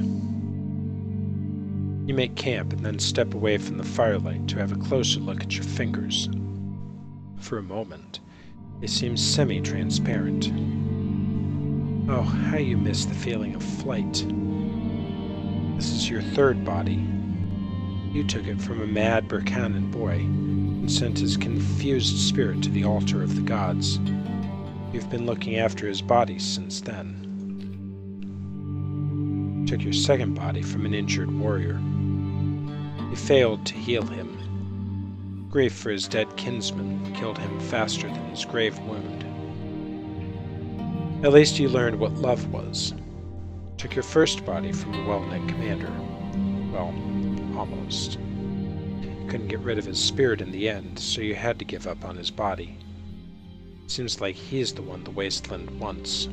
S1: You make camp and then step away from the firelight to have a closer look at your fingers. For a moment, they seem semi-transparent. Oh, how you miss the feeling of flight. This is your third body. You took it from a mad Burkanan boy and sent his confused spirit to the altar of the gods. You've been looking after his body since then. You took your second body from an injured warrior. You failed to heal him. Grief for his dead kinsman killed him faster than his grave wound. At least you learned what love was. You took your first body from a well-knit commander. Well, almost. You couldn't get rid of his spirit in the end, so you had to give up on his body. Seems like he's the one the wasteland wants.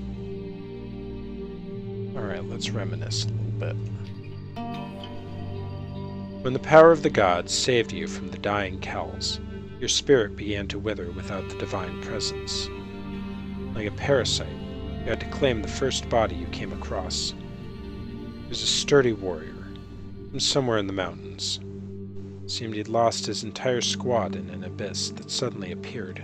S1: Alright, let's reminisce a little bit. When the power of the gods saved you from the dying Kells, your spirit began to wither without the divine presence. Like a parasite, you had to claim the first body you came across. He was a sturdy warrior from somewhere in the mountains. It seemed he'd lost his entire squad in an abyss that suddenly appeared.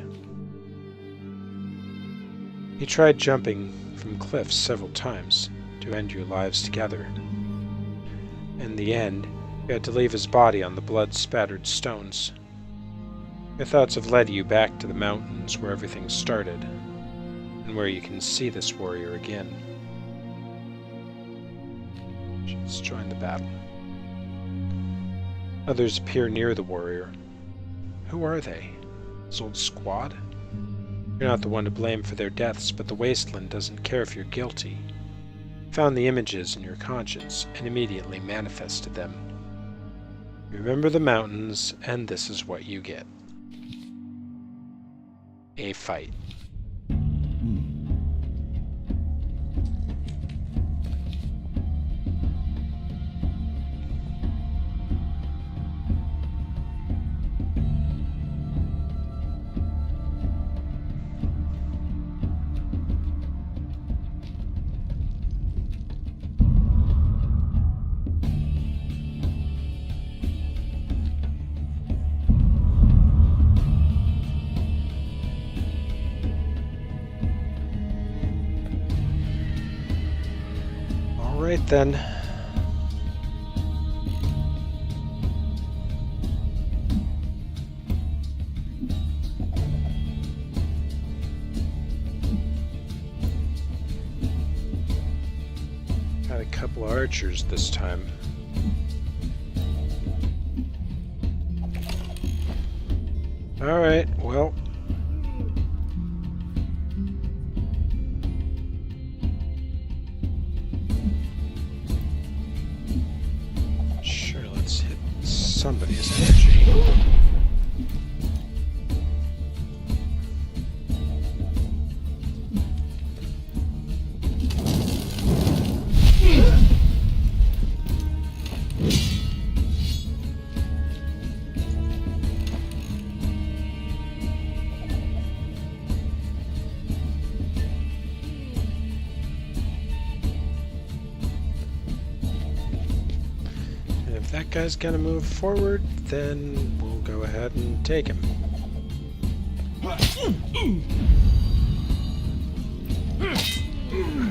S1: He tried jumping from cliffs several times to end your lives together. In the end, you had to leave his body on the blood-spattered stones. Your thoughts have led you back to the mountains where everything started, and where you can see this warrior again. Let's join the battle. Others appear near the warrior. Who are they? His old squad? You're not the one to blame for their deaths, but the wasteland doesn't care if you're guilty. You found the images in your conscience and immediately manifested them. Remember the mountains, and this is what you get. A fight. Alright then. Got a couple of archers this time. Alright, well. Sure, let's hit somebody's energy. If that guy's gonna move forward, then we'll go ahead and take him. I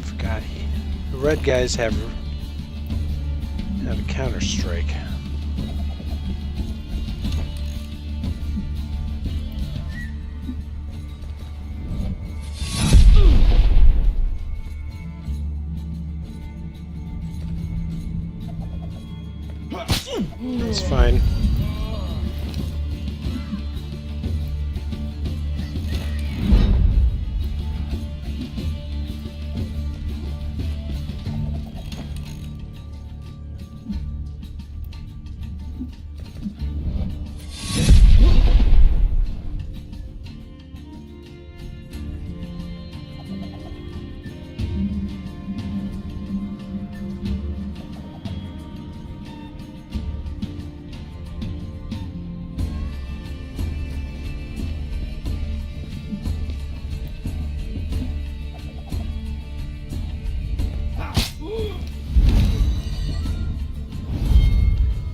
S1: forgot the red guys have a counter strike. That's fine.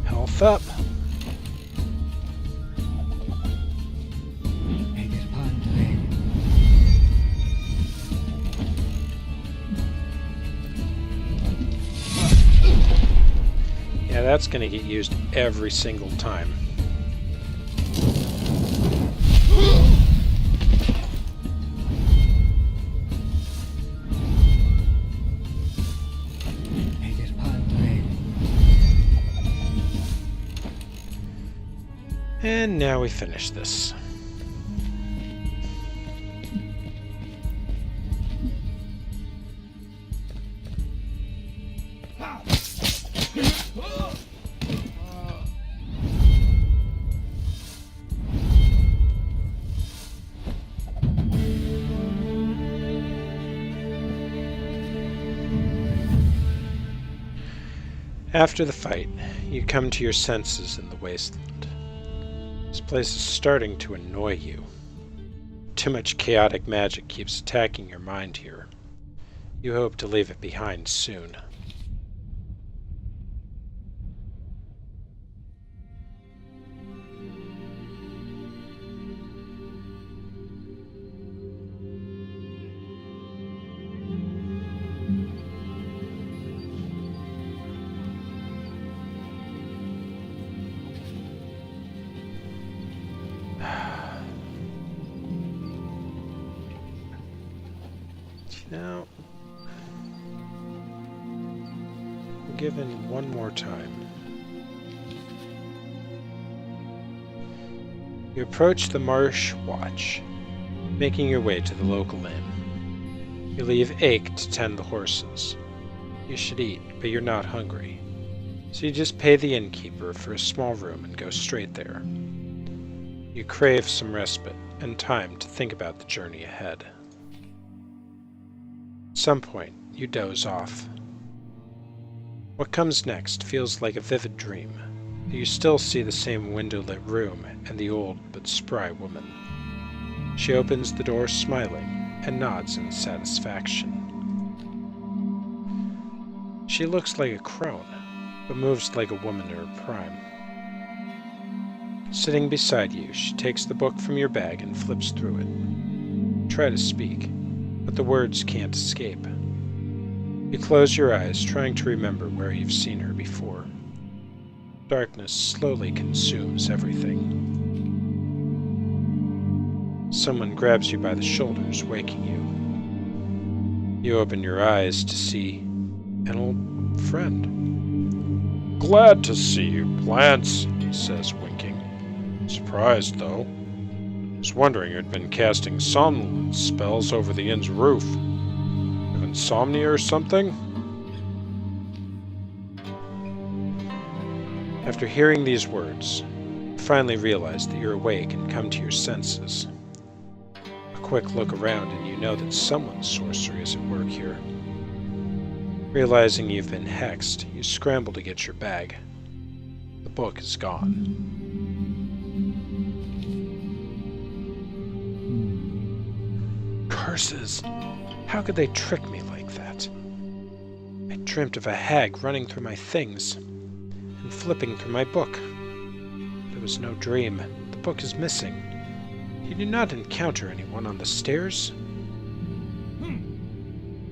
S1: Health up. Yeah, that's going to get used every single time. And now we finish this. After the fight, you come to your senses in the wasteland. This place is starting to annoy you. Too much chaotic magic keeps attacking your mind here. You hope to leave it behind soon. Now, given one more time. You approach the Marsh Watch, making your way to the local inn. You leave Ake to tend the horses. You should eat, but you're not hungry. So you just pay the innkeeper for a small room and go straight there. You crave some respite and time to think about the journey ahead. At some point, you doze off. What comes next feels like a vivid dream. You still see the same window-lit room and the old but spry woman. She opens the door smiling and nods in satisfaction. She looks like a crone, but moves like a woman in her prime. Sitting beside you, she takes the book from your bag and flips through it. You try to speak, but the words can't escape. You close your eyes, trying to remember where you've seen her before. Darkness slowly consumes everything. Someone grabs you by the shoulders, waking you. You open your eyes to see an old friend.
S3: "Glad to see you, Blance," he says, winking. "Surprised, though. Was wondering you'd been casting somnolence spells over the inn's roof. Have insomnia or something?"
S1: After hearing these words, you finally realize that you're awake and come to your senses. A quick look around and you know that someone's sorcery is at work here. Realizing you've been hexed, you scramble to get your bag. The book is gone. Curses! How could they trick me like that? I dreamt of a hag running through my things and flipping through my book. It was no dream. The book is missing. You did not encounter anyone on the stairs?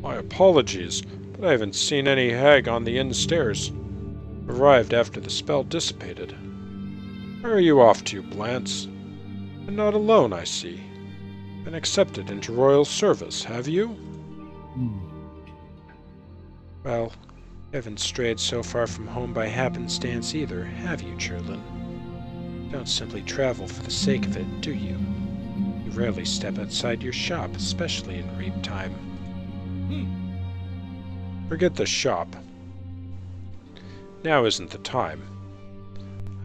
S3: My apologies, but I haven't seen any hag on the inn stairs. Arrived after the spell dissipated. Where are you off to, Blance? And not alone, I see. Been accepted into royal service, have you?
S1: Well, you haven't strayed so far from home by happenstance either, have you, Churlin? You don't simply travel for the sake of it, do you? You rarely step outside your shop, especially in reap time.
S3: Forget the shop. Now isn't the time.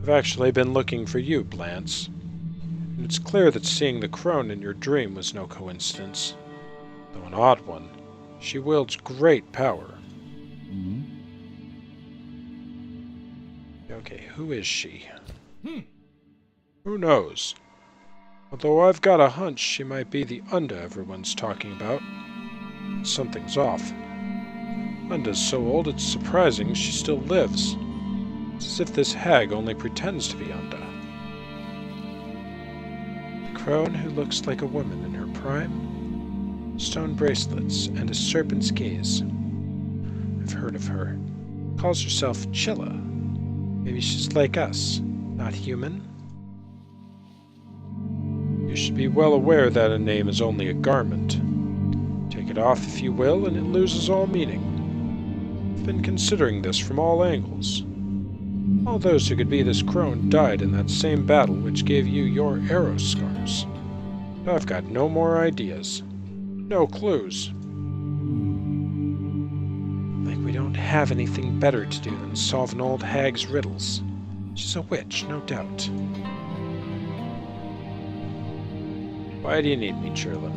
S3: I've actually been looking for you, Blance. And it's clear that seeing the crone in your dream was no coincidence. Though an odd one, she wields great power.
S1: Okay, who is she?
S3: Who knows? Although I've got a hunch she might be the Unda everyone's talking about. Something's off. Unda's so old it's surprising she still lives. It's as if this hag only pretends to be Unda.
S1: The crone who looks like a woman in her prime? Stone bracelets and a serpent's gaze. I've heard of her. Calls herself Chilla. Maybe she's like us, not human?
S3: You should be well aware that a name is only a garment. Take it off if you will, and it loses all meaning. I've been considering this from all angles. All those who could be this crone died in that same battle which gave you your arrow scars. But I've got no more ideas. No clues.
S1: Like we don't have anything better to do than solve an old hag's riddles. She's a witch, no doubt.
S3: Why do you need me, Churlin?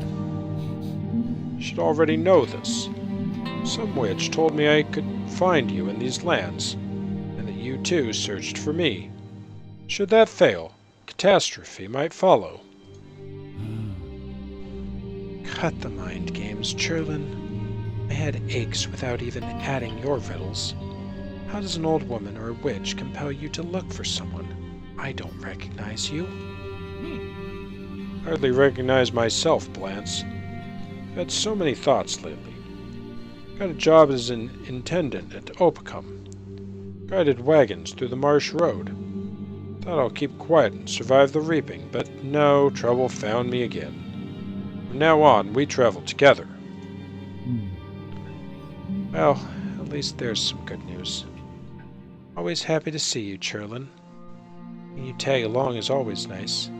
S3: You should already know this. Some witch told me I could find you in these lands. you too searched for me. Should that fail, catastrophe might follow.
S1: Cut the mind games, Churlin. My head aches without even adding your riddles. How does an old woman or a witch compel you to look for someone? I don't recognize you.
S3: Hardly recognize myself, Blance. I've had so many thoughts lately. Got a job as an intendant at Opicum. Guided wagons through the marsh road. Thought I'll keep quiet and survive the reaping, but no, trouble found me again. From now on, we travel together.
S1: Well, at least there's some good news. Always happy to see you, Churlin. When you tag along is always nice.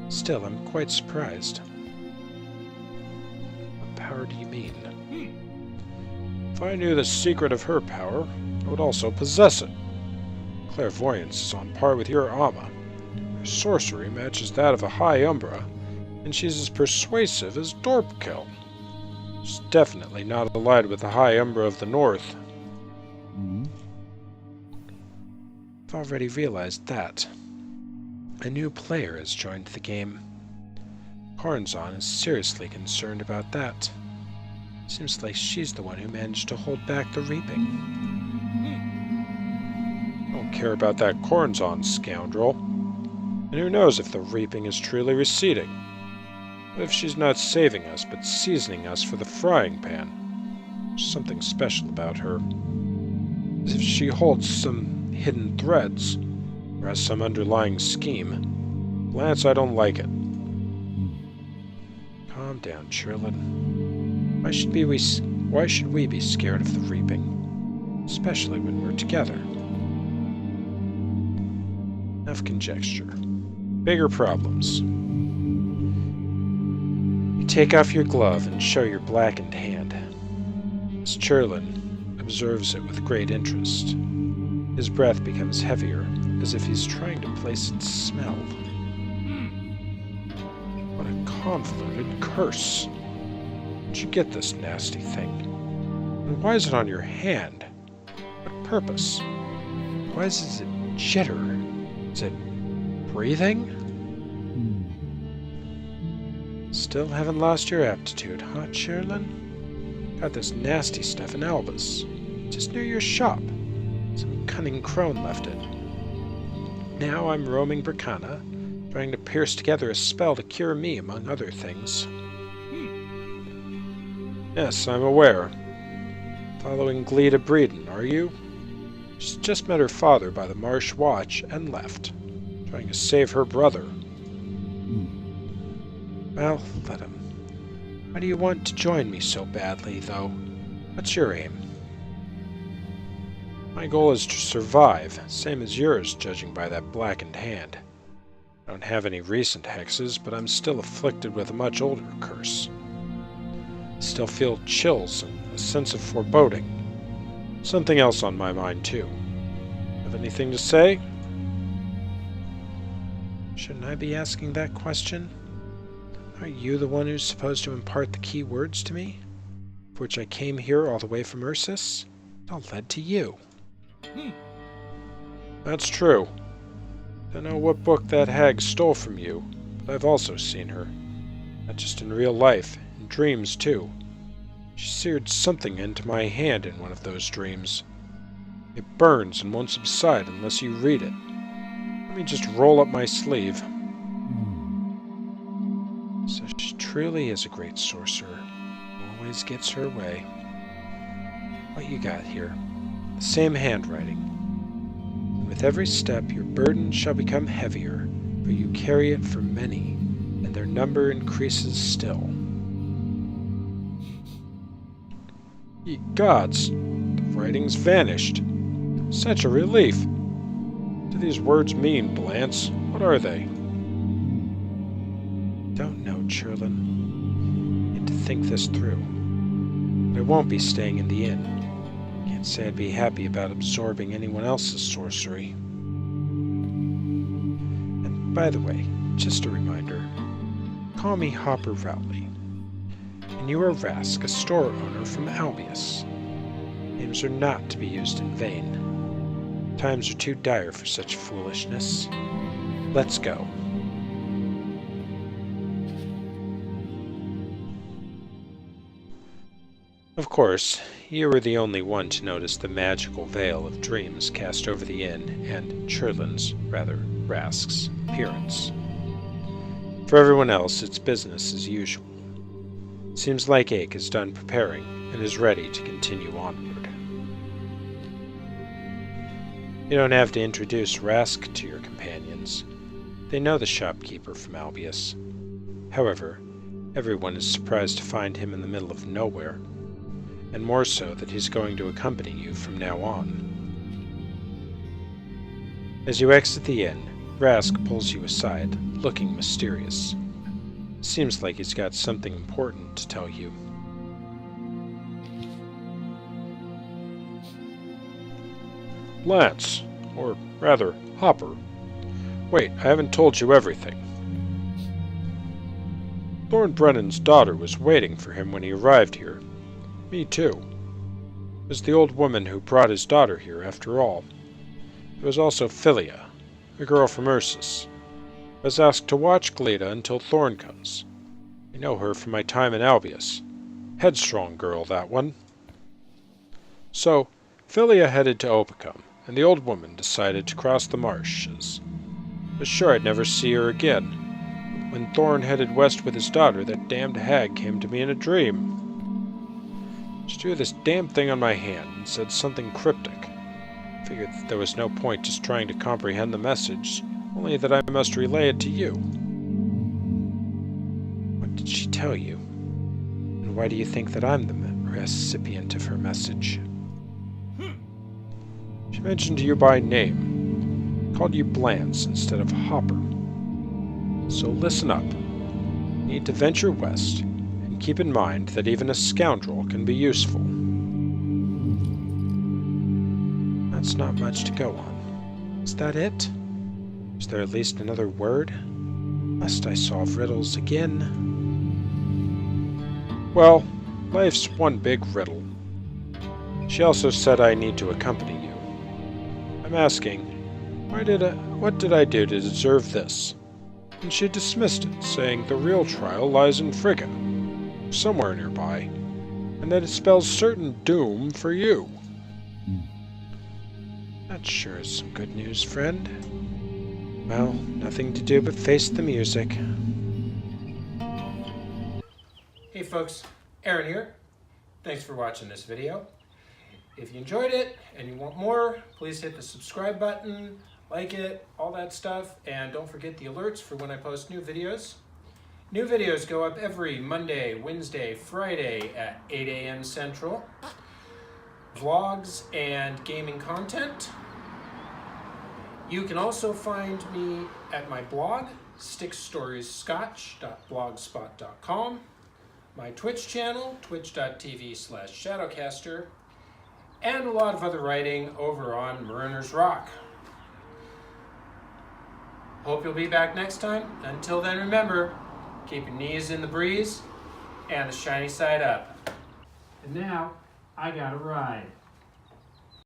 S1: Still, I'm quite surprised. What power do you mean?
S3: If I knew the secret of her power, I would also possess it. Clairvoyance is on par with your Amma. Her sorcery matches that of a High Umbra, and she's as persuasive as Dorpkel. She's definitely not allied with the High Umbra of the North.
S1: I've already realized that. A new player has joined the game. Corazon is seriously concerned about that. Seems like she's the one who managed to hold back the reaping.
S3: Don't care about that Corazon scoundrel. And who knows if the reaping is truly receding. What if she's not saving us, but seasoning us for the frying pan? There's something special about her. As if she holds some hidden threads, or has some underlying scheme. Blance, I don't like it.
S1: Calm down, Churlin. Why should we be scared of the reaping? Especially when we're together. Enough conjecture. Bigger problems. You take off your glove and show your blackened hand. As Churlin observes it with great interest, his breath becomes heavier, as if he's trying to place its smell.
S3: What a convoluted curse. Where'd you get this nasty thing? And why is it on your hand? What purpose?
S1: Why does it jitter? Is it breathing? Still haven't lost your aptitude, huh, Churlin? Got this nasty stuff in Albus, just near your shop. Some cunning crone left it. Now I'm roaming Bracana, trying to pierce together a spell to cure me, among other things.
S3: Yes, I'm aware.
S1: Following Gleda Breeden, are you? She's just met her father by the Marsh Watch and left, trying to save her brother. Well, let him. Why do you want to join me so badly, though? What's your aim?
S3: My goal is to survive, same as yours, judging by that blackened hand. I don't have any recent hexes, but I'm still afflicted with a much older curse. I still feel chills and a sense of foreboding. Something else on my mind, too. Have anything to say?
S1: Shouldn't I be asking that question? Aren't you the one who's supposed to impart the key words to me? For which I came here all the way from Ursus? It all led to you.
S3: That's true. Don't know what book that hag stole from you, but I've also seen her. Not just in real life, in dreams too. She seared something into my hand in one of those dreams. It burns and won't subside unless you read it. Let me just roll up my sleeve.
S1: So she truly is a great sorcerer. Always gets her way. What you got here? The same handwriting. And with every step your burden shall become heavier, for you carry it for many, and their number increases still.
S3: Ye gods, the writing's vanished. Such a relief. What do these words mean, Blance? What are they?
S1: Don't know, Churlin. Need to think this through. But I won't be staying in the inn. Can't say I'd be happy about absorbing anyone else's sorcery. And by the way, just a reminder, call me Hopper Rowley. And you are Rask, a store owner from Albius. Names are not to be used in vain. Times are too dire for such foolishness. Let's go. Of course, you were the only one to notice the magical veil of dreams cast over the inn and Rask's appearance. For everyone else, it's business as usual. Seems like Ake is done preparing and is ready to continue onward. You don't have to introduce Rask to your companions. They know the shopkeeper from Albius. However, everyone is surprised to find him in the middle of nowhere, and more so that he's going to accompany you from now on. As you exit the inn, Rask pulls you aside, looking mysterious. Seems like he's got something important to tell you.
S3: Lance, or rather, Hopper. Wait, I haven't told you everything. Thornbrennan's daughter was waiting for him when he arrived here. Me too. It was the old woman who brought his daughter here, after all. There was also Philia, a girl from Ursus. I was asked to watch Gleda until Thorn comes. I know her from my time in Albius. Headstrong girl, that one. So, Philia headed to Opicum, and the old woman decided to cross the marshes. I was sure I'd never see her again. When Thorn headed west with his daughter, that damned hag came to me in a dream. She drew this damn thing on my hand and said something cryptic. I figured that there was no point just trying to comprehend the message, only that I must relay it to you.
S1: What did she tell you? And why do you think that I'm the recipient of her message?
S3: She mentioned you by name, called you Blance instead of Hopper. So listen up. You need to venture west, and keep in mind that even a scoundrel can be useful.
S1: That's not much to go on. Is that it? Is there at least another word? Must I solve riddles again?
S3: Well, life's one big riddle. She also said I need to accompany you. I'm asking, what did I do to deserve this? And she dismissed it, saying the real trial lies in Frigga, somewhere nearby, and that it spells certain doom for you.
S1: That sure is some good news, friend. Well, nothing to do but face the music.
S4: Hey folks, Aaron here. Thanks for watching this video. If you enjoyed it and you want more, please hit the subscribe button, like it, all that stuff, and don't forget the alerts for when I post new videos. New videos go up every Monday, Wednesday, Friday at 8 a.m. Central. Vlogs and gaming content. You can also find me at my blog, stickstoriesscotch.blogspot.com, my Twitch channel, twitch.tv/shadowcaster, and a lot of other writing over on Mariner's Rock. Hope you'll be back next time. Until then, remember, keep your knees in the breeze and the shiny side up. And now, I gotta ride.